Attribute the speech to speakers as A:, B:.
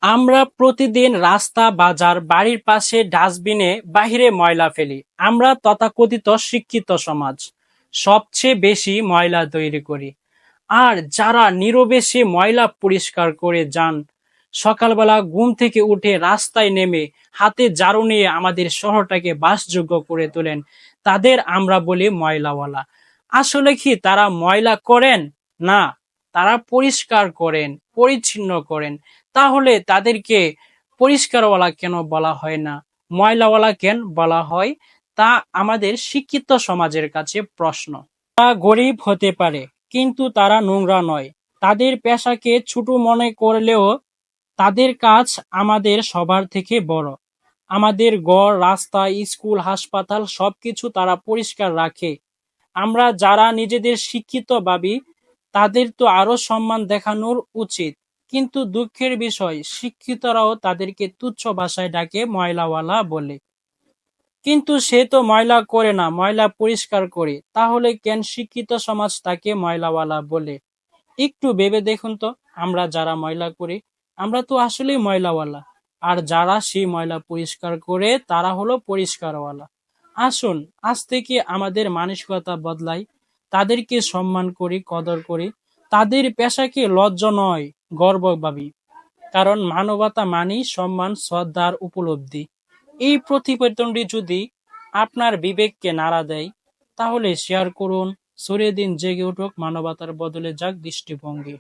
A: আমরা প্রতিদিন রাস্তা, বাজার, বাড়ির পাশে ডাস্টবিনে বাহিরে ময়লা ফেলি। আমরা তথাকথিত শিক্ষিত সমাজ সবচেয়ে বেশি ময়লা তৈরি করি। আর যারা নীরবে সে ময়লা পরিষ্কার করে যান, সকালবেলা ঘুম থেকে উঠে রাস্তায় নেমে হাতে ঝাড়ু নিয়ে আমাদের শহরটাকে বাসযোগ্য করে তোলেন, তাদের আমরা বলি ময়লাওয়ালা। আসলে কি তারা ময়লা করেন? না, তারা পরিষ্কার করেন, পরিচ্ছন্ন করেন। তাহলে তাদেরকে পরিষ্কারওয়ালা কেন বলা হয় না, ময়লাওয়ালা কেন বলা হয়? তা আমাদের শিক্ষিত সমাজের কাছে প্রশ্ন। তারা গরিব হতে পারে, কিন্তু তারা নোংরা নয়। তাদের পেশাকে ছোট মনে করলেও তাদের কাজ আমাদের সবার থেকে বড়। আমাদের ঘর, রাস্তা, স্কুল, হাসপাতাল সবকিছু তারা পরিষ্কার রাখে। আমরা যারা নিজেদের শিক্ষিত ভাবি, তাদের তো আরো সম্মান দেখানোর উচিত। কিন্তু দুঃখের বিষয়, শিক্ষিতরাও তাদেরকে তুচ্ছ ভাষায় ডাকে, ময়লাওয়ালা বলে। কিন্তু সে তো ময়লা করে না, ময়লা পরিষ্কার করে। তাহলে কেন শিক্ষিত সমাজ তাকে ময়লাওয়ালা বলে? একটু ভেবে দেখুন তো, আমরা যারা ময়লা করি, আমরা তো আসলেই ময়লাওয়ালা। আর যারা সেই ময়লা পরিষ্কার করে, তারা হলো পরিষ্কারওয়ালা। আসুন, আজ থেকে আমাদের মানসিকতা বদলাই, তাদেরকে সম্মান করি, কদর করি, তাদের পেশাকে লজ্জা নয়, গর্ব ভাবি। কারণ মানবতা মানেই সম্মান, শ্রদ্ধা আর উপলব্ধি। এই প্রতিবেদনটি যদি আপনার বিবেককে নাড়া দেয়, তাহলে শেয়ার করুন, ছড়িয়ে দিন, জেগে উঠুক মানবতার বদলে যাক দৃষ্টিভঙ্গি।